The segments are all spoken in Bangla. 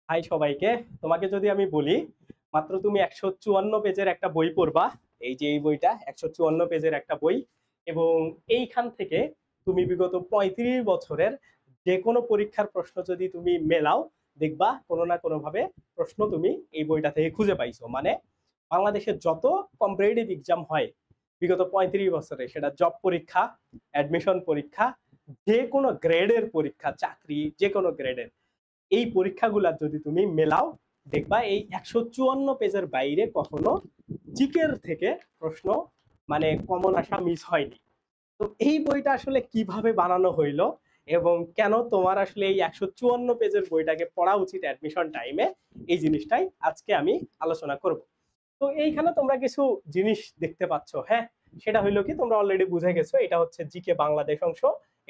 হাই সবাইকে। তোমাকে যদি আমি বলি মাত্র তুমি 154 পেজের একটা বই পড়বা, এই যে এই বইটা 154 পেজের একটা বই, এবং এইখান থেকে তুমি বিগত 35 বছরের যে কোনো পরীক্ষার প্রশ্ন যদি তুমি মেলাও, দেখবা কোনো না কোনো ভাবে প্রশ্ন তুমি এই বইটা থেকে খুঁজে পাইছো। মানে বাংলাদেশের যত কম্পিটিটিভ এক্সাম হয় বিগত 35 বছরে, সেটা জব পরীক্ষা, অ্যাডমিশন পরীক্ষা, যে কোনো গ্রেডের পরীক্ষা, চাকরি যে কোনো গ্রেডের এই পরীক্ষাগুলা যদি তুমি মেলাও, দেখবা এই 154 পেজের বাইরে কখনো জিকের থেকে প্রশ্ন মানে কমন আসা মিস হয়নি। তো এই বইটা আসলে কিভাবে বানানো হইলো এবং কেন তোমার আসলে এই 154 পেজের বইটাকে পড়া উচিত অ্যাডমিশন টাইমে, এই জিনিসটাই আজকে আমি আলোচনা করব। তো এইখানে তোমরা কিছু জিনিস দেখতে পাচ্ছ, হ্যাঁ, সেটা হইলো কি, তোমরা অলরেডি বুঝে গেছো এটা হচ্ছে জিকে বাংলাদেশ অংশ,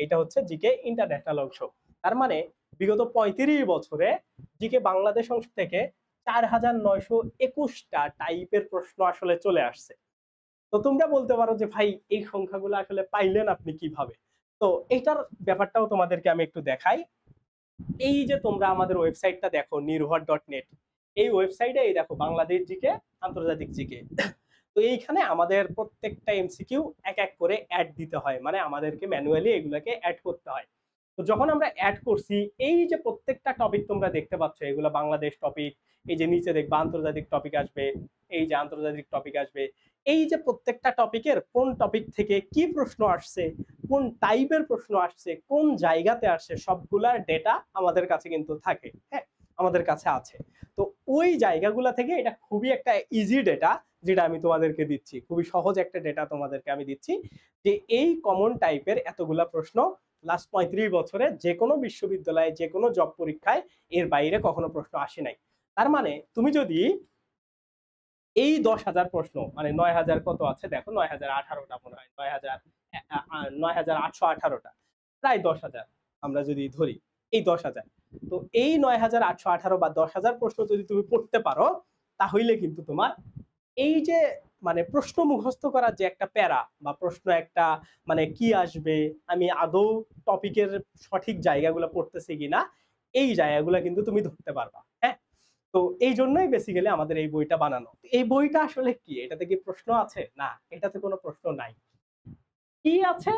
এটা হচ্ছে জিকে ইন্টারন্যাশনাল অংশ। তার মানে বিগত 35 বছরে জিকে বাংলাদেশ অংশ থেকে 4921টা টাইপের প্রশ্ন আসলে চলে আসছে। তো তোমরা বলতে পারো যে ভাই এই সংখ্যাগুলো আসলে পাইলেন আপনি কিভাবে? তো এটার ব্যাপারটাও তোমাদেরকে আমি একটু দেখাই। এই যে তোমরা আমাদের ওয়েবসাইটটা দেখো নির্ভর.নেট, এই ওয়েবসাইটে এই দেখো বাংলাদেশ জিকে, আন্তর্জাতিক জিকে। তো এইখানে আমাদের প্রত্যেকটা এমসিকিউ এক এক করে অ্যাড দিতে হয়, মানে আমাদেরকে ম্যানুয়ালি এগুলোকে অ্যাড করতে হয়। তো যখন আমরা অ্যাড করছি, এই যে প্রত্যেকটা টপিক তোমরা দেখতে পাচ্ছ, এগুলো বাংলাদেশ টপিক, এই যে নিচে দেখবা আন্তর্জাতিক টপিক আসবে, এই যে আন্তর্জাতিক টপিক আসবে, এই যে প্রত্যেকটা টপিকের কোন টপিক থেকে কি প্রশ্ন আসছে, কোন টাইপের প্রশ্ন আসছে, কোন জায়গাতে আসছে, সবগুলার ডেটা আমাদের কাছে কিন্তু থাকে, হ্যাঁ, আমাদের কাছে আছে। তো ওই জায়গাগুলা থেকে এটা খুবই একটা ইজি ডেটা, যেটা আমি তোমাদেরকে দিচ্ছি, খুবই সহজ একটা ডেটা তোমাদেরকে আমি দিচ্ছি, যে এই কমন টাইপের এতগুলা প্রশ্ন লাস্ট 35 বছরে যে কোনো বিশ্ববিদ্যালয়ে যে কোনো জব পরীক্ষায় এর বাইরে কখনো প্রশ্ন আসে নাই। তার মানে তুমি যদি এই 10,000 প্রশ্ন, মানে 9,000 কত আছে দেখো, 9,018টা মনে হয়, 9,818টা, প্রায় 10,000 আমরা যদি ধরি, এই 10,000, তো এই 9,818 বা 10,000 প্রশ্ন যদি তুমি পড়তে পারো, তাহলে কিন্তু তোমার এই যে মানে প্রশ্ন মুখস্থ করার যে একটা প্যারা বা প্রশ্ন একটা, মানে কি আসবে, আমি আদৌ টপিকের সঠিক জায়গাগুলো পড়তেছি কিনা, এই জায়গাগুলো কিন্তু তুমি ধরতে পারবা, হ্যাঁ। তো এই জন্যই বেসিক্যালি আমাদের এই বইটা বানানো। এই বইটা আসলে কি, এটাতে কি প্রশ্ন আছে? না, এটাতে কোনো প্রশ্ন নাই। কি আছে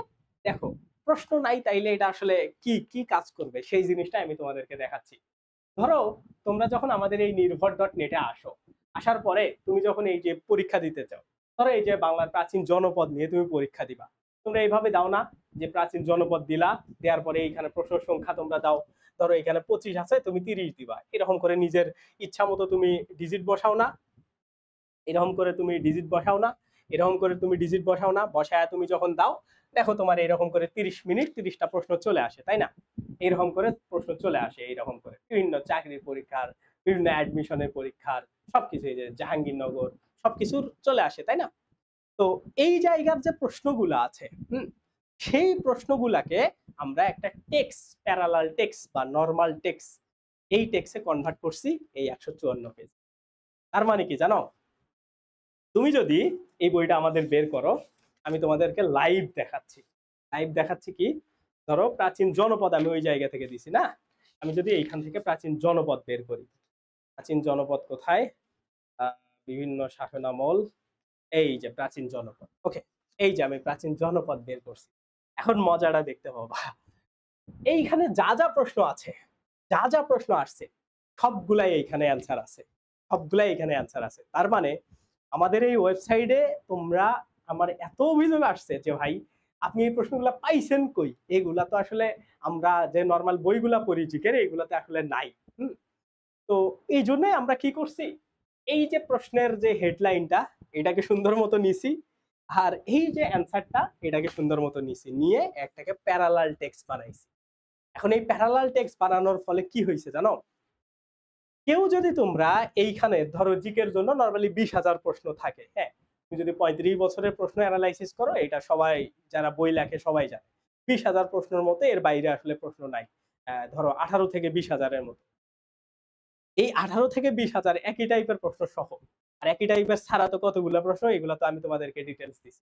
দেখো, প্রশ্ন নাই তাইলে এটা আসলে কি কি কাজ করবে সেই জিনিসটা আমি তোমাদেরকে দেখাচ্ছি। ধরো তোমরা যখন আমাদের এই নির্ভর.নেটে আসো, আসার পরে তুমি যখন এই যে পরীক্ষা দিতে চাও, ধরো এই যে বাংলার প্রাচীন জনপদ নিয়ে তুমি পরীক্ষা দিবা, তোমরা এইভাবে দাও না, যে প্রাচীন জনপদ দিলা, দেওয়ার পরে এইখানে প্রশ্ন সংখ্যা তোমরা দাও, ধরো এখানে 25 আছে তুমি 30 দিবা, এরকম করে নিজের ইচ্ছা মতো তুমি ডিজিট বসাও না, এরকম করে তুমি ডিজিট বসাও না, এরকম করে তুমি ডিজিট বসাও না, বসায় তুমি যখন দাও, দেখো তোমার এরকম করে 30 মিনিট 30টা প্রশ্ন চলে আসে, তাই না? এরকম করে প্রশ্ন চলে আসে, এইরকম করে বিভিন্ন চাকরির পরীক্ষার, বিভিন্ন অ্যাডমিশনের পরীক্ষার, সবকিছু, এই যে জাহাঙ্গীরনগর, সবকিছুর চলে আসে, তাই না? তো এই জায়গার যে প্রশ্নগুলো আছে, সেই প্রশ্নগুলাকে আমরা একটা টেক্সট, প্যারালাল টেক্সট বা নর্মাল টেক্সট, এই টেক্সটে কনভার্ট করছি এই 154 পেজ। তার মানে কি জানো, তুমি যদি এই বইটা আমাদের বের করো, আমি তোমাদেরকে লাইভ দেখাচ্ছি। লাইভ দেখাচ্ছি কি, ধরো প্রাচীন জনপদ আমি ওই জায়গা থেকে দিছি না, আমি যদি এইখান থেকে প্রাচীন জনপদ বের করি, প্রাচীন জনপদ কোথায়, বিভিন্ন শাসনামল, এই যে প্রাচীন জনপদ, ওকে, এই যে আমি প্রাচীন জনপদ বের করছি। এখন মজাটা দেখতে পাবা, এইখানে যা যা প্রশ্ন আছে, যা যা প্রশ্ন আসছে, সবগুলাই এইখানে অ্যান্সার আছে, সবগুলাই এখানে অ্যান্সার আছে। তার মানে আমাদের এই ওয়েবসাইটে তোমরা, আমার এত অভিযোগ আসছে যে ভাই আপনি এই প্রশ্নগুলো পাইছেন কই, এগুলা তো আসলে আমরা যে নর্মাল বইগুলা পড়ি জিকের, এগুলাতে আসলে নাই। হুম, তো এই জন্যই আমরা কি করছি, এই যে প্রশ্নের যে হেডলাইনটা, এটাকে সুন্দর মতো নিছি, আর এই যে অ্যান্সারটা, এটাকে সুন্দর মতো নিছি, নিয়ে একটাকে প্যারালাল টেক্সট বানাইছি। এখন এই প্যারালাল টেক্সট বানানোর ফলে কি হয়েছে জানো, কেউ যদি তোমরা এইখানে ধরো জিকের জন্য নর্মালি 20,000 প্রশ্ন থাকে, হ্যাঁ, তুমি যদি 35 বছরের প্রশ্ন অ্যানালাইসিস করো, এটা সবাই যারা বই লেখে সবাই জানে, 20,000 প্রশ্নের মতো এর বাইরে আসলে প্রশ্ন নাই। ধরো 18 থেকে 20,000-এর মতো, এই 18 থেকে 20,000 একই টাইপের প্রশ্ন সহ, আর একই টাইপের ছাড়া তো কতগুলো প্রশ্ন, এগুলো তো আমি তোমাদেরকে ডিটেলস দিচ্ছি।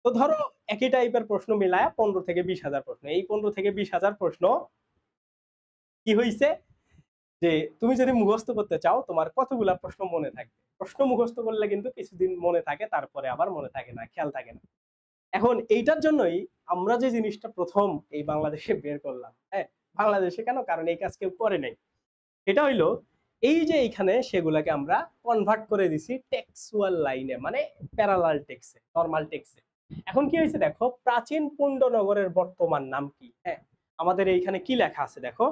তো ধরো একই টাইপের প্রশ্ন মিলায় 15 থেকে 20,000 প্রশ্ন, এই 15 থেকে 20,000 প্রশ্ন কি হয়েছে, যে তুমি যদি মুখস্থ করতে চাও তোমার কতগুলা প্রশ্ন মনে থাকবে। প্রশ্ন মুখস্থ করলে কিন্তু কিছুদিন মনে থাকে, তারপরে আবার মনে থাকে না, খেয়াল থাকে না। এখন এইটার জন্যই আমরা যে জিনিসটা প্রথম এই বাংলাদেশে বের করলাম, হ্যাঁ, বাংলাদেশে কেন, কারণ এই কাজ কেউ করে নাই। এটা হইলো এই যে এইখানে সেগুলাকে আমরা কনভার্ট করে দিছি টেক্সচুয়াল লাইনে, মানে প্যারালাল টেক্সে, নরমাল টেক্সে। এখন কি হয়েছে দেখো, প্রাচীন পুণ্ডনগরের বর্তমান নাম কি? হ্যাঁ, আমাদের এইখানে কি লেখা আছে দেখো,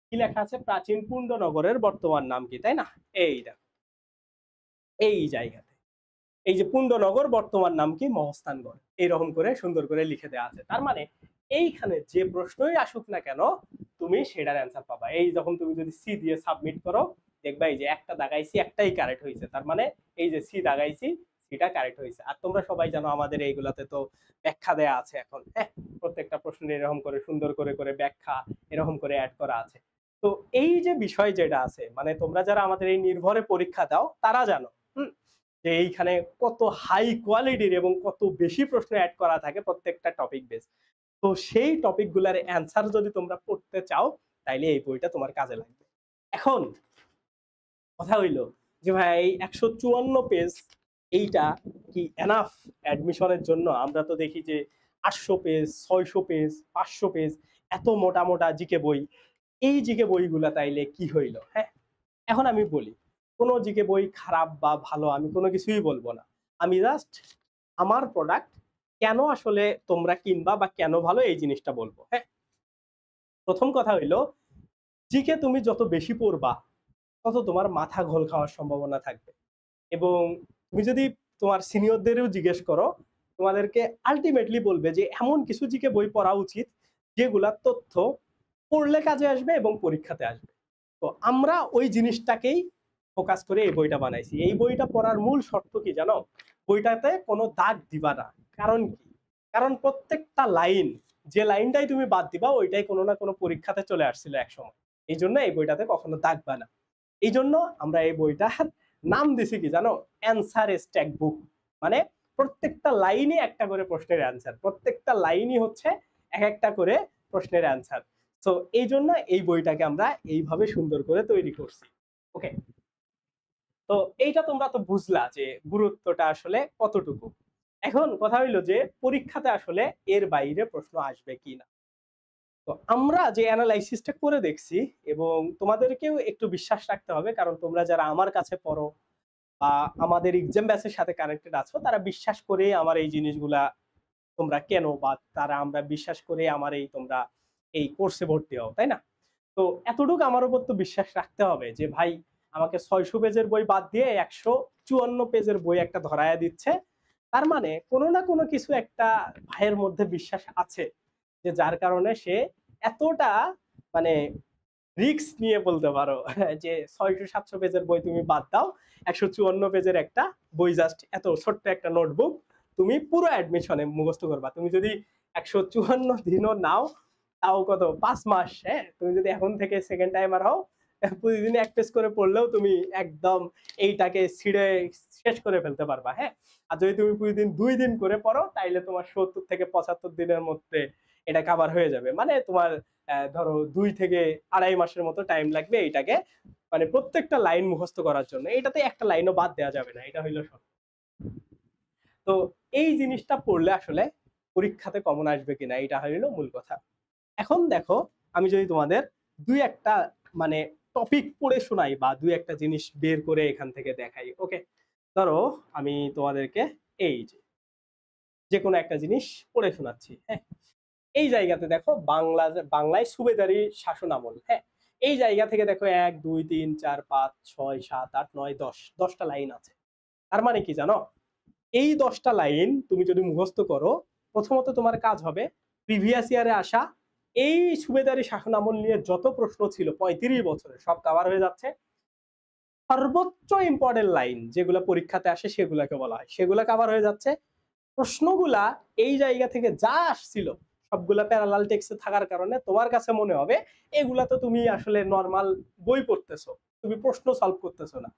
কি লেখা আছে, প্রাচীন পুণ্ডনগরের বর্তমান নাম কি, তাই না? এই দেখো, এই জায়গাতে এই যে পুণ্ডনগর বর্তমান নাম কি, মহস্থানগড়, এইরকম করে সুন্দর করে লিখে দেওয়া আছে। তার মানে এইখানে যে প্রশ্নই আসুক না কেন তুমি সেটার অ্যান্সার পাবা। এই যখন তুমি যদি সি দিয়ে সাবমিট করো, দেখবা এই যে একটা দাগাইছি, একটাই কারেক্ট হয়েছে, তার মানে এই যে সি দাগাইছি, সিটা কারেক্ট হয়েছে। আর তোমরা সবাই জানো আমাদের এইগুলাতে তো ব্যাখ্যা দেয়া আছে এখন, হ্যাঁ, প্রত্যেকটা প্রশ্নের এরকম করে সুন্দর করে করে ব্যাখ্যা এরকম করে অ্যাড করা আছে। তো এই যে বিষয় যেটা আছে, মানে তোমরা যারা আমাদের এই নির্ভরে পরীক্ষা দাও তারা জানো যে এইখানে কত হাই কোয়ালিটির এবং কত বেশি প্রশ্ন অ্যাড করা থাকে প্রত্যেকটা টপিক বেস। তো সেই টপিক গুলার অ্যান্সার যদি তোমরা পড়তে চাও তাইলে এই বইটা তোমার কাজে লাগবে। এখন কথা হইলো যে ভাই 154 পেজ এইটা কি এনাফ অ্যাডমিশনের জন্য? আমরা তো দেখি যে 800 পেজ, 600 পেজ, 500 পেজ, এত মোটা মোটা জিকে বই। এই জিকে বইগুলা তাইলে কি হইলো? হ্যাঁ, এখন আমি বলি, কোনো জিকে বই খারাপ বা ভালো আমি কোনো কিছুই বলবো না। আমি জাস্ট আমার প্রোডাক্ট কেন আসলে তোমরা কিনবা বা কেন ভালো এই জিনিসটা বলবো। হ্যাঁ, প্রথম কথা হইলো, জিকে তুমি যত বেশি পড়বা তত তোমার মাথা ঘোল খাওয়ার সম্ভাবনা থাকবে। এবং তুমি যদি তোমার সিনিয়রদেরও জিজ্ঞেস করো, তোমাদেরকে আলটিমেটলি বলবে যে এমন কিছু জিকে বই পড়া উচিত যেগুলা তথ্য পড়লে কাজে আসবে এবং পরীক্ষাতে আসবে। তো আমরা ওই জিনিসটাকেই ফোকাস করে এই বইটা বানাইছি। এই বইটা পড়ার মূল শর্ত কি জানো? বইটাতে কোনো দাগ দিবা না। কারণ কি? কারণ প্রত্যেকটা লাইন, যে লাইনটাই তুমি বাদ দিবা ওইটাই কোনো না কোনো পরীক্ষাতে চলে আসছিল একসময়। এই জন্য এই বইটাতে কখনো দাগবা না। এই জন্য আমরা এই বইটার নাম দিছি কি জানো? অ্যান্সার স্ট্যাক বুক। মানে প্রত্যেকটা লাইনই একটা করে প্রশ্নের অ্যান্সার, প্রত্যেকটা লাইনই হচ্ছে এক একটা করে প্রশ্নের অ্যান্সার। তো এই জন্য এই বইটাকে আমরা এইভাবে সুন্দর করে তৈরি করছি। ওকে, তো এইটা তোমরা তো বুঝলা যে গুরুত্বটা আসলে কতটুকু। এখন কথা হইলো যে পরীক্ষাতে আসলে এর বাইরে প্রশ্ন আসবে কিনা। তো আমরা যে অ্যানালাইসিসটা করে দেখছি, এবং তোমাদেরকেও একটু বিশ্বাস রাখতে হবে, কারণ তোমরা যারা আমার কাছে পড়ো বা আমাদের এক্সাম ব্যাচের সাথে কানেক্টেড আছো, তারা বিশ্বাস করে আমার এই জিনিসগুলা তোমরা কেন, বা তারা আমরা বিশ্বাস করে আমার এই তোমরা এই কোর্সে ভর্তি হও, তাই না? তো এতটুকু আমার উপর তো বিশ্বাস রাখতে হবে যে ভাই আমাকে 600 পেজের বই বাদ দিয়ে 154 পেজের বই একটা ধরায়া দিচ্ছে, তার মানে কোনো না কোনো কিছু একটা ভাইয়ের মধ্যে বিশ্বাস আছে, যে যার কারণে সে এতটা মানে রিস্ক নিয়ে বলতে পারো যে 600-700 পেজের বই তুমি বাদ দাও, 154 পেজের একটা বই, জাস্ট এত ছোট্ট একটা নোটবুক তুমি পুরো অ্যাডমিশনে মুখস্থ করবা। তুমি যদি 154 দিনও নাও, তাও কত 5 মাস, হ্যাঁ, তুমি যদি এখন থেকে সেকেন্ড টাইমার হও, প্রতিদিন এক পেজ করে পড়লেও তুমি একদম এইটাকে ছিঁড়ে শেষ করে ফেলতে পারবা। হ্যাঁ, আর যদি তুমি প্রতিদিন 2 দিন করে পড়ো তাইলে তোমার 70 থেকে 75 দিনের মধ্যে এটা কভার হয়ে যাবে। মানে তোমার ধরো 2 থেকে 2.5 মাসের মতো টাইম লাগবে এইটাকে মানে প্রত্যেকটা লাইন মুখস্থ করার জন্য। এটাতে একটা লাইনও বাদ দেওয়া যাবে না, এটা হইলো শর্ত। তো এই জিনিসটা পড়লে আসলে পরীক্ষাতে কমন আসবে কিনা এটা হইলো মূল কথা। এখন দেখো, আমি যদি তোমাদের দুই একটা মানে টপিক পড়ে শোনাই বা দুই একটা জিনিস বের করে এখান থেকে দেখাই। ওকে, ধরো আমি তোমাদেরকে এই যে কোনো একটা জিনিস পড়ে শোনাচ্ছি। হ্যাঁ, এই জায়গাতে দেখো বাংলায় সুবেদারি শাসন আমল। হ্যাঁ, এই জায়গা থেকে দেখো 1 2 3 4 5 6 7 8 9 10 10টা লাইন আছে। তার মানে কি জানো? এই 10টা লাইন তুমি যদি মুখস্থ করো, প্রথমত তোমার কাজ হবে প্রিভিয়াস ইয়ারে আসা এই সুবেদারি শাসন আমল নিয়ে যত প্রশ্ন ছিল 35 বছরে সব কভার হয়ে যাচ্ছে। সর্বোচ্চ ইম্পর্টেন্ট লাইন যেগুলো পরীক্ষাতে আসে সেগুলোকে বলা হয়, সেগুলো কভার হয়ে যাচ্ছে। প্রশ্নগুলা এই জায়গা থেকে যা আসছিল সবগুলা প্যারালাল টেক্সটে থাকার কারণে তোমার কাছে মনে হবে এগুলা তো তুমি আসলে নর্মাল বই পড়তেছো, তুমি প্রশ্ন সলভ করতেছো না।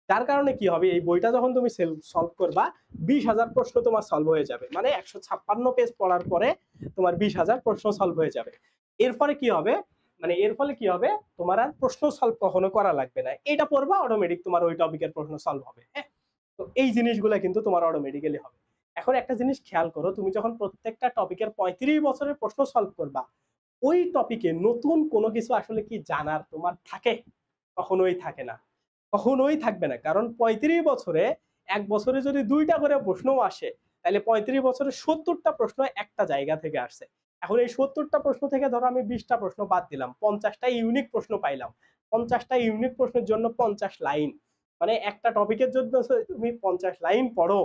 যার কারণে কি হবে, এই বইটা যখন তুমি সলভ করবা 20,000 প্রশ্ন তোমার সলভ হয়ে যাবে। মানে 156 পেজ পড়ার পরে তোমার 20,000 প্রশ্ন সলভ হয়ে যাবে। এরপরে কি হবে, মানে এর ফলে কি হবে, তোমার আর প্রশ্ন সলভ কখনো করা লাগবে না, এটা পড়বা অটোমেটিক তোমার ওই টপিকের প্রশ্ন সলভ হবে। হ্যাঁ, তো এই জিনিসগুলো কিন্তু তোমার অটোমেটিক্যালি হবে। এখন একটা জিনিস খেয়াল করো, তুমি যখন প্রত্যেকটা টপিকের 35 বছরের প্রশ্ন সলভ করবা, ওই টপিকে নতুন কোনো কিছু আসলে কি জানার তোমার থাকে? কখনোই থাকে না, কখনোই থাকবে না। কারণ 35 বছরে, এক বছরে যদি 2টা করে প্রশ্নও আসে, তাহলে 35 বছরে 70টা প্রশ্ন একটা জায়গা থেকে আসছে। এখন এই 70টা প্রশ্ন থেকে ধরো আমি 20টা প্রশ্ন বাদ দিলাম, 50টা ইউনিক প্রশ্ন পাইলাম। 50টা ইউনিক প্রশ্নের জন্য 50 লাইন, মানে একটা টপিকের জন্য তুমি 50 লাইন পড়ো,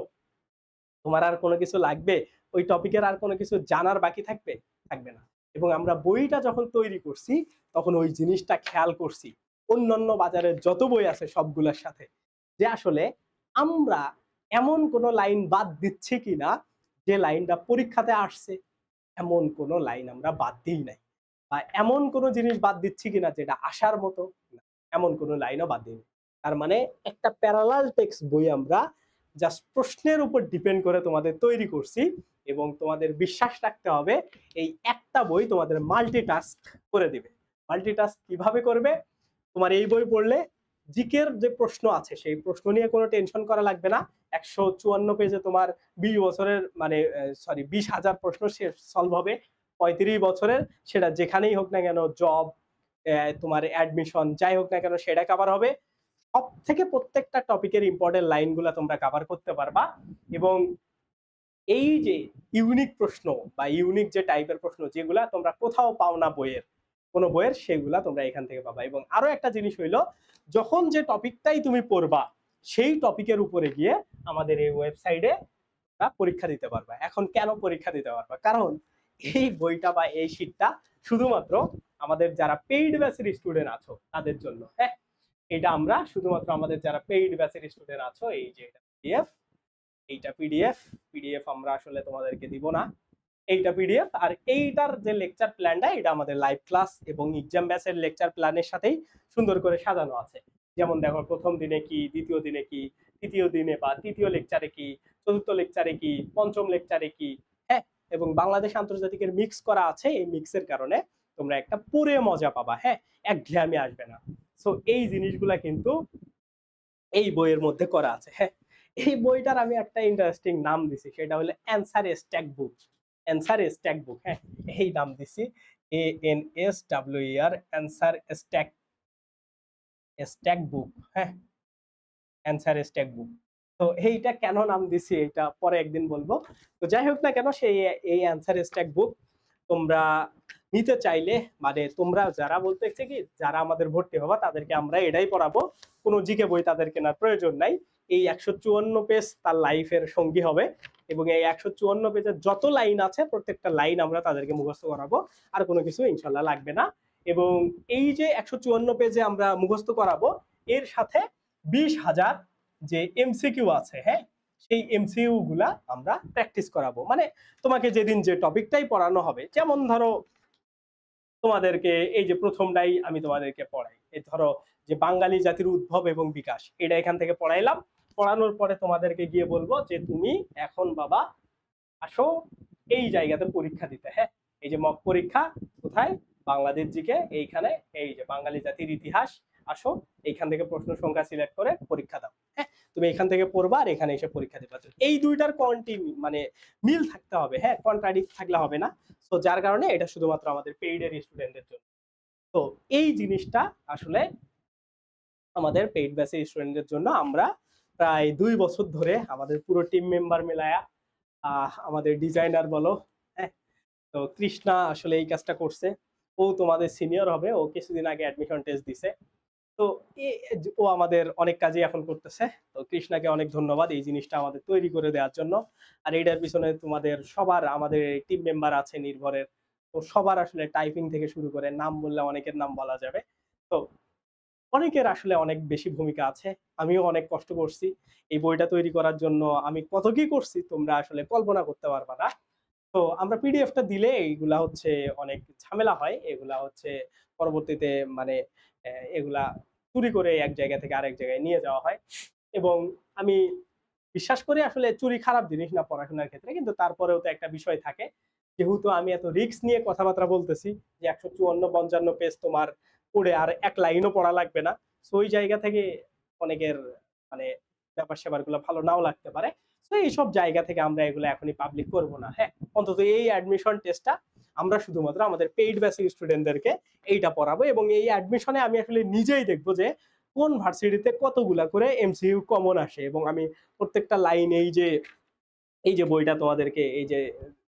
তোমার আর কোনো কিছু লাগবে? ওই টপিকের আর কোনো কিছু জানার বাকি থাকবে? থাকবে না। এবং আমরা বইটা যখন তৈরি করছি, তখন ওই জিনিসটা খেয়াল করছি অন্যান্য বাজারের যত বই আছে সবগুলোর সাথে, যে আসলে আমরা এমন কোনো লাইন বাদ দিচ্ছি কিনা যে লাইনটা পরীক্ষাতে আসছে, এমন কোনো লাইন আমরা বাদ দিই নাই। বা এমন কোনো জিনিস বাদ দিচ্ছি কিনা যেটা আসার মতো না, এমন কোনো লাইনও বাদ দিই। তার মানে একটা প্যারালাল টেক্সট বই আমরা জাস্ট প্রশ্নের উপর ডিপেন্ড করে তোমাদের তৈরি করছি, এবং তোমাদের বিশ্বাস রাখতে হবে এই একটা বই তোমাদের মাল্টিটাস্ক করে দিবে। মাল্টিটাস্ক কিভাবে করবে? তোমার এই বই পড়লে জিকের যে প্রশ্ন আছে সেই প্রশ্ন নিয়ে কোনো টেনশন করা লাগবে না। 154 পেজে তোমার 20 বছরের মানে সরি 20,000 প্রশ্ন সলভ হবে 35 বছরের, সেটা যেখানেই হোক না কেন, জব, তোমার অ্যাডমিশন যাই হোক না কেন সেটা কভার হবে। সব থেকে প্রত্যেকটা টপিকের ইম্পর্টেন্ট লাইনগুলো তোমরা কভার করতে পারবা। এবং এই যে ইউনিক প্রশ্ন বা ইউনিক যে টাইপের প্রশ্ন যেগুলা তোমরা কোথাও পাও না বইয়ের, কোনো বইয়ের, সেগুলা তোমরা এখান থেকে পাবা। এবং আরো একটা জিনিস হইলো, যখন যে টপিকটাই তুমি পড়বা সেই টপিকের উপরে গিয়ে আমাদের এই ওয়েবসাইটে পরীক্ষা দিতে পারবা। এখন কেন পরীক্ষা দিতে পারবা? কারণ এই বইটা বা এই শীটটা শুধুমাত্র আমাদের যারা পেইড ব্যাচের স্টুডেন্ট আছো তাদের জন্য। হ্যাঁ, এটা আমরা শুধুমাত্র আমাদের যারা পেইড ব্যাচের স্টুডেন্ট আছো, এই যে এটা পিডিএফ, এইটা পিডিএফ, পিডিএফ আমরা আসলে তোমাদেরকে দিব না, এইটা পিডিএফ। আর এইটার যে লেকচার প্ল্যানটা, এটা আমাদের লাইভ ক্লাস এবং এক্সাম ব্যাচের লেকচার প্ল্যানের সাথেই সুন্দর করে সাজানো আছে। যেমন দেখো, প্রথম দিনে কি, দ্বিতীয় দিনে কি, তৃতীয় দিনে বা তৃতীয় লেকচারে কি, চতুর্থ লেকচারে কি, পঞ্চম লেকচারে কি। হ্যাঁ, এবং বাংলাদেশ আন্তর্জাতিকের মিক্স করা আছে, এই মিক্সের কারণে তোমরা একটা পুরে মজা পাবা। হ্যাঁ, একঘেয়েমি আসবে না। সো এই জিনিসগুলা কিন্তু এই বইয়ের মধ্যে করা আছে। হ্যাঁ, এই বইটার আমি একটা ইন্টারেস্টিং নাম দিছি, সেটা হলো অ্যান্সার স্ট্যাক বুক। অ্যান্সার স্ট্যাক বুক, হ্যাঁ, এই নাম দিছি, ANSWER, অ্যান্সার স্ট্যাক, স্ট্যাক বুক। হ্যাঁ, অ্যান্সার স্ট্যাক বুক। তো এইটা কেন নাম দিছি এটা পরে একদিন বলবো। তো যাই হোক না কেন, সেই এই অ্যান্সার স্ট্যাক বুক তোমরা নিতে চাইলে, মানে তোমরা যারা বলতেছে কি, যারা আমাদের ভর্তি হবা তাদেরকে আমরা এটাই পড়াবো, কোনো জিকে বই তাদের কেনার প্রয়োজন নাই। এই 154 পেজ তার লাইফের সঙ্গী হবে, এবং এই 154 পেজের যত লাইন আছে প্রত্যেকটা লাইন আমরা তাদেরকে মুখস্থ করাবো, আর কোনো কিছু ইনশাল্লাহ লাগবে না। এবং এই যে 154 পেজে আমরা মুখস্থ করাবো, এর সাথে 20,000 যে এমসিকিউ আছে, হ্যাঁ, সেই এমসিকিউ গুলা আমরা প্র্যাকটিস করাবো। মানে তোমাকে যেদিন যে টপিকটাই পড়ানো হবে, যেমন ধরো তোমাদেরকে এই যে প্রথমটাই আমি তোমাদেরকে পড়াই, এই ধরো যে বাঙালি জাতির উদ্ভব এবং বিকাশ, এটা এখান থেকে পড়াইলাম। পড়ানোর পরে তোমাদেরকে গিয়ে বলবো যে তুমি এখন বাবা আসো এই জায়গাতে পরীক্ষা দিতে। হ্যাঁ, এই যে মক পরীক্ষা কোথায়, বাংলাদেশ জিকে এইখানে, এই যে বাঙালি জাতির ইতিহাস, আসো এইখান থেকে প্রশ্ন সংখ্যা সিলেক্ট করে পরীক্ষা দাও। হ্যাঁ, তুমি এখান থেকে পড়বা আর এখানে এসে পরীক্ষা দিবা। এই দুইটার মানে মিল থাকতে হবে। হ্যাঁ, কন্ট্রাডিক্ট থাকলে হবে না। তো যার কারণে এটা শুধুমাত্র আমাদের পেইডের স্টুডেন্টদের জন্য। তো এই জিনিসটা আসলে আমাদের পেইড ব্যাচের স্টুডেন্টদের জন্য আমরা প্রায় 2 বছর ধরে আমাদের পুরো টিম মেম্বার মিলায়া, আমাদের ডিজাইনার বলো, হ্যাঁ, তো কৃষ্ণা আসলে এই কাজটা করছে। ও তোমাদের সিনিয়র হবে, ও কিছুদিন আগে অ্যাডমিশন টেস্ট দিছে। তো ও আমাদের অনেক কাজই এখন করতেছে। তো কৃষ্ণাকে অনেক ধন্যবাদ এই জিনিসটা আমাদের তৈরি করে দেওয়ার জন্য। আর এটার পিছনে তোমাদের সবার, আমাদের টিম মেম্বার আছে নির্ভরের, তো সবার আসলে টাইপিং থেকে শুরু করে, নাম বললে অনেকের নাম বলা যাবে, তো অনেকের আসলে অনেক বেশি ভূমিকা আছে। আমিও অনেক কষ্ট করছি এই বইটা তৈরি করার জন্য, আমি কত কি করছি তোমরা আসলে কল্পনা করতে পারবা না। তো আমরা পিডিএফটা দিলে এইগুলা হচ্ছে অনেক ঝামেলা হয়, এগুলা হচ্ছে পরবর্তীতে মানে এগুলা চুরি করে এক জায়গা থেকে আরেক জায়গায় নিয়ে যাওয়া হয়। এবং আমি বিশ্বাস করি আসলে চুরি খারাপ জিনিস না পড়াশোনার ক্ষেত্রে, কিন্তু তারপরেও তো একটা বিষয় থাকে যেহেতু আমি এত রিস্ক নিয়ে কথাবার্তা বলতেছি যে 154-52 পেজ তোমার পড়ে আর এক লাইনও পড়া লাগবে না, তো ওই জায়গা থেকে অনেকের মানে ব্যাপার স্যাপার গুলো ভালো নাও লাগতে পারে। তো এইসব জায়গা থেকে আমরা এগুলো এখনই পাবলিক করব না। হ্যাঁ, অন্তত এই অ্যাডমিশন টেস্টটা আমরা শুধুমাত্র আমাদের পেইড ব্যাচের স্টুডেন্টদেরকে এইটা পড়াবো, এবং এই অ্যাডমিশনে আমি আসলে নিজেই দেখবো যে কোন ভার্সিটিতে কতগুলা করে এমসিইউ কমন আসে, এবং আমি প্রত্যেকটা লাইন এই যে বইটা তোমাদেরকে, এই যে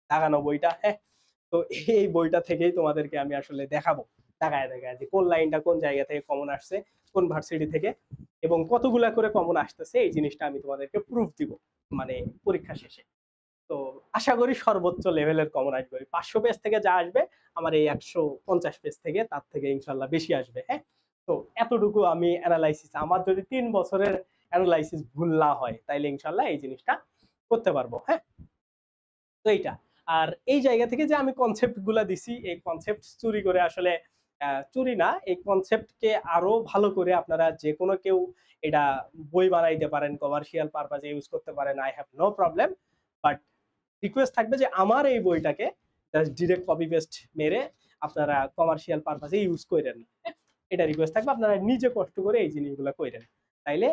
দাগানো বইটা, হ্যাঁ, তো এই বইটা থেকেই তোমাদেরকে আমি আসলে দেখাবো দেখায় দেখায় যে কোন লাইনটা কোন জায়গা থেকে কমন আসছে, কোন ভার্সিটি থেকে, এবং কতগুলা করে কমন আসতেছে, এই জিনিসটা আমি তোমাদেরকে প্রুফ দিব মানে পরীক্ষা শেষে। তো আশা করি সর্বোচ্চ লেভেলের কমন আসবে, 500 পেজ থেকে যা আসবে আমার এই 150 পেজ থেকে তার থেকে ইনশাল্লাহ বেশি আসবে। হ্যাঁ, তো এতটুকু আমি অ্যানালাইসিস, আমার যদি 3 বছরের অ্যানালাইসিস ভুল না হয় তাইলে ইনশাল্লাহ এই জিনিসটা করতে পারবো। হ্যাঁ, তো এইটা। আর এই জায়গা থেকে যে আমি কনসেপ্ট গুলা দিছি, এই কনসেপ্ট চুরি করে আসলে চুরি না, এই কনসেপ্টকে আরো ভালো করে আপনারা যে কোনো কেউ এটা বই বানাইতে পারেন, কমার্শিয়াল পারপাজে ইউজ করতে পারেন, I have no problem. But request থাকবে যে আমার এই বইটাকে জাস্ট ডিরেক্ট কপি পেস্ট মেরে আপনারা কমার্শিয়াল পারপাজে ইউজ করেন। এটা রিকোয়েস্ট থাকবে, আপনারা নিজে কষ্ট করে এই জিনিসগুলো করেন, তাইলে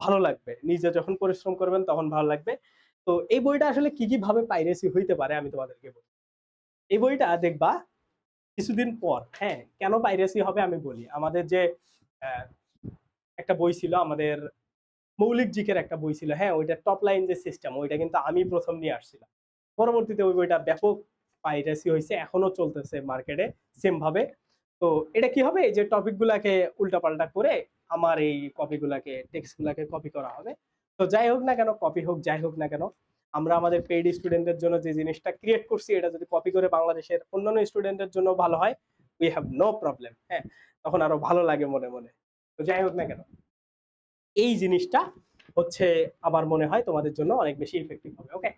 ভালো লাগবে। নিজে যখন পরিশ্রম করবেন তখন ভালো লাগবে। তো এই বইটা আসলে কি কি ভাবে পাইরেসি হইতে পারে আমি তোমাদেরকে বলি। এই বইটা দেখবা কিছুদিন পর, হ্যাঁ, কেন পাইরেসি হবে আমি বলি। আমাদের যে আহ, একটা বই ছিল, আমাদের মৌলিক জিকের একটা বই ছিল, হ্যাঁ, ওইটা টপ লাইন যে সিস্টেম, ওইটা কিন্তু আমি প্রথম নিয়ে আসছিলাম। পরবর্তীতে ওই বইটা ব্যাপক পাইরেসি হয়েছে, এখনো চলতেছে মার্কেটে সেম ভাবে। তো এটা কি হবে, এই যে টপিক গুলাকে উল্টাপাল্টা করে আমার এই কপি গুলাকে, টেক্সট গুলাকে কপি করা হবে। তো যাই হোক না কেন, কপি হোক যাই হোক না কেন, আমরা আমাদের পেইড স্টুডেন্টদের জন্য যে জিনিসটা ক্রিয়েট করছি, এটা যদি কপি করে বাংলাদেশের অন্যান্য স্টুডেন্টের জন্য ভালো হয়, উই হ্যাভ নো প্রবলেম। হ্যাঁ, তখন আরো ভালো লাগে মনে মনে। তো যাই হোক না কেন, এই জিনিসটা হচ্ছে আমার মনে হয় তোমাদের জন্য অনেক বেশি ইফেক্টিভ হবে। ওকে,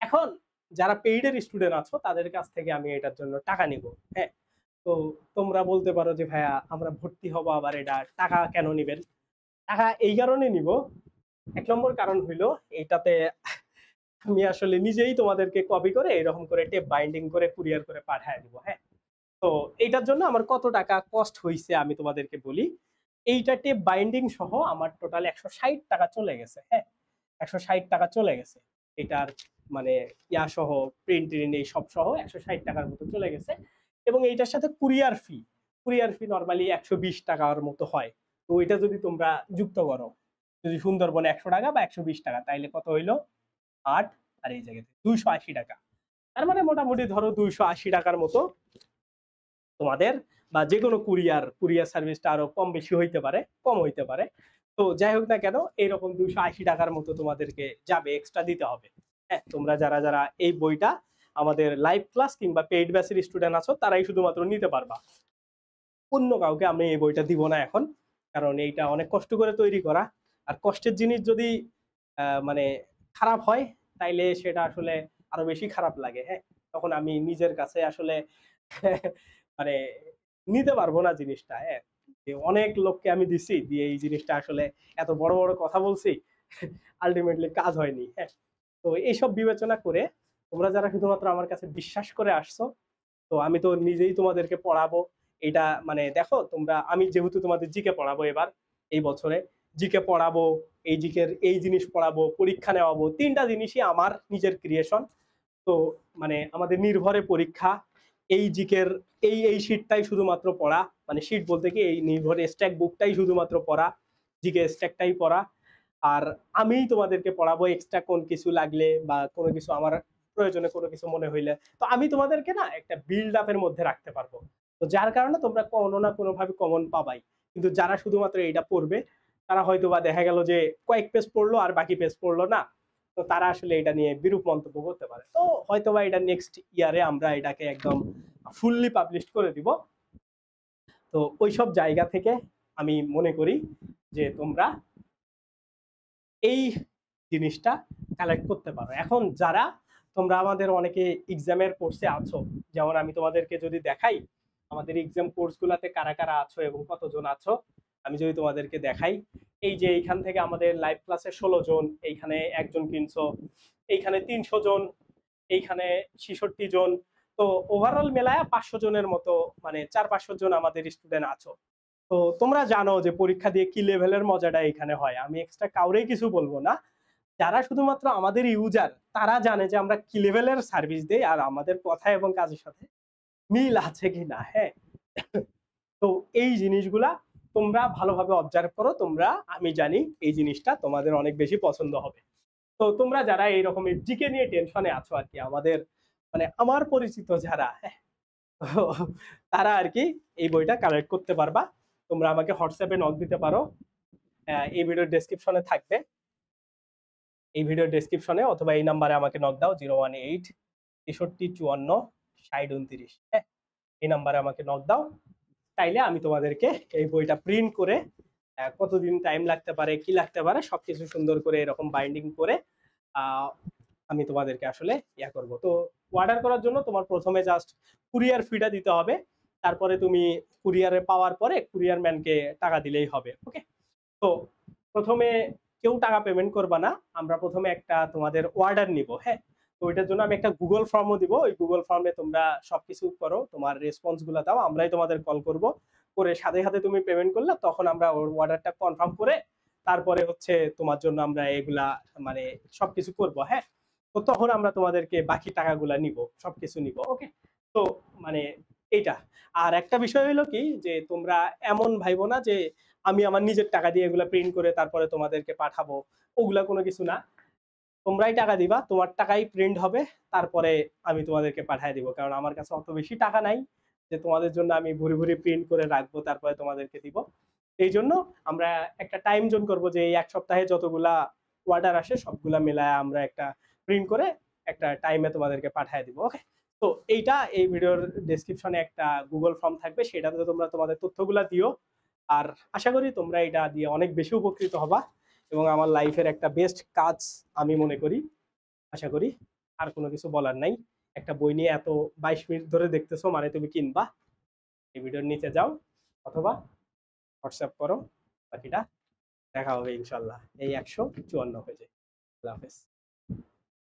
এখন যারা পেইডের স্টুডেন্ট আছো তাদের কাছ থেকে আমি এটার জন্য টাকা নিব। হ্যাঁ, তো তোমরা বলতে পারো যে ভাইয়া আমরা ভর্তি হবো, আবার এটা টাকা কেন নিবেন? টাকা এই কারণে নিব, 1 নম্বর কারণ হইলো এটাতে আমি আসলে নিজেই তোমাদেরকে কপি করে এরকম করে টেপ বাইন্ডিং করে কুরিয়ার করে পাঠায় দিব। হ্যাঁ, তো এইটার জন্য আমার কত টাকা কস্ট হয়েছে আমি তোমাদেরকে বলি। এইটা টেপ বাইন্ডিং সহ আমার টোটাল 160 টাকা চলে গেছে। হ্যাঁ, 160 টাকা চলে গেছে। এটার মানে ইয়া সহ, প্রিন্ট এই সব সহ 160 টাকার মতো চলে গেছে। এবং এইটার সাথে কুরিয়ার ফি নর্মালি 120 টাকার মতো হয়। তো ওইটা যদি তোমরা যুক্ত করো, যদি সুন্দরবনে 100 টাকা বা 120 টাকা, তাইলে কত হইলো 8, আর এই জায়গাতে 280 টাকা। তার মানে মোটামুটি ধরো 280 টাকার মতো তোমাদের, বা যে কোনো কুরিয়ার সার্ভিসটা আরো কম বেশি হইতে পারে, কম হইতে পারে। তো যাই হোক না কেন, এইরকম 280 টাকার মতো তোমাদেরকে যাবে, এক্সট্রা দিতে হবে। হ্যাঁ, তোমরা যারা যারা এই বইটা আমাদের লাইভ ক্লাস কিংবা পেইড ব্যাচের স্টুডেন্ট আছো তারাই শুধুমাত্র নিতে পারবা, অন্য কাউকে আমি এই বইটা দিব না এখন। কারণ এইটা অনেক কষ্ট করে তৈরি করা, আর কষ্টের জিনিস যদি মানে খারাপ হয়, তাইলে সেটা আসলে আরো বেশি খারাপ লাগে। হ্যাঁ, তখন আমি নিজের কাছে আসলে মানে নিতে পারবো না জিনিসটা। হ্যাঁ, যে অনেক লোককে আমি দিছি, দিয়ে এই জিনিসটা আসলে এত বড় বড় কথা বলছি, আলটিমেটলি কাজ হয়নি। হ্যাঁ, তো এইসব বিবেচনা করে তোমরা যারা শুধুমাত্র আমার কাছে বিশ্বাস করে আসছো, তো আমি তো নিজেই তোমাদেরকে পড়াবো। এটা মানে দেখো তোমরা, আমি যেহেতু তোমাদের জিকে পড়াবো এবার এই বছরে, জিকে পড়াবো, এই জিকের এই জিনিস পড়াবো, পরীক্ষা নেওয়াবো, 3টা জিনিসই আমার নিজের ক্রিয়েশন। তো মানে আমাদের নির্ভরে পরীক্ষা, এই জিকের এই শীটটাই শুধুমাত্র পড়া, মানে শীট বলতে কি এই নির্ভরে স্ট্যাক বুকটাই শুধুমাত্র পড়া, জিকে স্ট্যাকটাই পড়া। আর আমিই তোমাদেরকে পড়াবো, এক্সট্রা কোন কিছু লাগলে বা কোনো কিছু আমার প্রয়োজনে কোনো কিছু মনে হইলে, তো আমি তোমাদেরকে না একটা বিল্ড আপের মধ্যে রাখতে পারবো। তো যার কারণে তোমরা কোনো না কোনো ভাবে কমন পাবাই। কিন্তু যারা শুধুমাত্র এইটা পড়বে, তারা হয়তো বা দেখা গেল যে কয়েক পেজ পড়লো আর বাকি পেজ পড়লো না, তো তারা আসলে এটা নিয়ে বিরূপ মন্তব্য করতে পারে। তো হয়তো বা এটা নেক্সট ইয়ারে আমরা এটাকে একদম ফুললি পাবলিশ করে দিব। তো ওইসব জায়গা থেকে আমি মনে করি যে তোমরা এই জিনিসটা কালেক্ট করতে পারো। এখন যারা তোমরা আমাদের অনেকে এক্সামের কোর্সে আছো, যেমন আমি তোমাদেরকে যদি দেখাই আমাদের এক্সাম কোর্সগুলোতে কারা কারা আছো এবং কতজন আছো, আমি যদি তোমাদেরকে দেখাই, এই যে এইখান থেকে আমাদের লাইভ ক্লাসে 16 জন, এইখানে একজন কিনছো, এইখানে 300 জন, এইখানে 66 জন। তো ওভারঅল মেলায় 500 জনের মতো, মানে 400-500 জন আমাদের স্টুডেন্ট আছো। তো তোমরা জানো যে পরীক্ষা দিয়ে কি লেভেলের মজাটা এখানে হয়, আমি এক্সট্রা কাউরেই কিছু বলবো না। যারা শুধুমাত্র আমাদের ইউজার তারা জানে যে আমরা কি লেভেলের সার্ভিস দেই আর আমাদের কথা এবং কাজের সাথে মিল আছে কিনা। হ্যাঁ, তো এই জিনিসগুলা তোমরা ভালোভাবে অবজার্ভ করো, তোমরা, আমি জানি এই জিনিসটা তোমাদের অনেক বেশি পছন্দ হবে। তো তোমরা যারা এই রকমের জিকে নিয়ে টেনশনে আছো আর কি, আমাদের মানে আমার পরিচিত যারা, হ্যাঁ, তো তারা আর কি এই বইটা কালেক্ট করতে পারবা। তোমরা আমাকে হোয়াটসঅ্যাপে নক দিতে পারো, এই ভিডিওর ডেসক্রিপশনে থাকবে, এই ভিডিওর ডেসক্রিপশনে, অথবা এই নাম্বারে আমাকে নক দাও 018 6354 6029। হ্যাঁ, এই নাম্বারে আমাকে নক দাও। তাইলে আমি তোমাদেরকে এই বইটা প্রিন্ট করে কতদিন টাইম লাগতে পারে, কি লাগতে পারে, সবকিছু সুন্দর করে এরকম বাইন্ডিং করে আমি তোমাদেরকে আসলে ইয়া করব। তো অর্ডার করার জন্য তোমার প্রথমে জাস্ট কুরিয়ার ফিটা দিতে হবে, তারপরে তুমি কুরিয়ারে পাওয়ার পরে কুরিয়ার ম্যানকে টাকা দিলেই হবে। ওকে, তো প্রথমে কেউ টাকা পেমেন্ট করবা না, আমরা প্রথমে একটা তোমাদের অর্ডার নিব। হ্যাঁ, তো ওইটার জন্য আমি একটা গুগল ফর্মও দিব, ওই গুগল ফর্মে তোমরা সবকিছু করো, তোমার রেসপন্স গুলো দাও, আমরাই তোমাদের কল করব, করে সাথে সাথে তুমি পেমেন্ট করলে তখন আমরা অর্ডারটা কনফার্ম করে তারপরে হচ্ছে তোমার জন্য আমরা এগুলা মানে সবকিছু করব। হ্যাঁ, তো তখন আমরা তোমাদেরকে বাকি টাকাগুলা নিব, সবকিছু নিব। ওকে, তো মানে এইটা। আর একটা বিষয় হলো কি, যে তোমরা এমন ভাইবো না যে আমি আমার নিজের টাকা দিয়ে এগুলা প্রিন্ট করে তারপরে তোমাদেরকে পাঠাবো, ওগুলা কোনো কিছু না। তোমরাই টাকা দিবা, তোমার টাকাই প্রিন্ট হবে, তারপরে আমি তোমাদেরকে পাঠিয়ে দিব, কারণ আমার কাছে অত বেশি টাকা নাই যে তোমাদের জন্য আমি ভুরি ভুরি প্রিন্ট করে রাখবো তারপরে তোমাদেরকে দিব। এই জন্য আমরা একটা টাইম জোন করবো যে এই এক সপ্তাহে যতগুলা অর্ডার আসে সবগুলা মেলায় আমরা একটা প্রিন্ট করে একটা টাইমে তোমাদেরকে পাঠিয়ে দিব। ওকে, তো এইটা এই ভিডিওর ডেসক্রিপশনে একটা গুগল ফর্ম থাকবে, সেটাতে তোমরা তোমাদের তথ্যগুলা দিও। আর আশা করি তোমরা এটা দিয়ে অনেক বেশি উপকৃত হবা এবং আমার লাইফের একটা বেস্ট কাজ আমি মনে করি, আশা করি। আর কোনো কিছু বলার নাই, একটা বই নিয়ে এত 22 মিনিট ধরে দেখতেছো মানে তুমি কিনবা। এই ভিডিওর নিচে যাও অথবা হোয়াটসঅ্যাপ করো, বাকিটা দেখা হবে ইনশাল্লাহ এই 154 হয়ে যায়। আল্লাহ হাফেজ।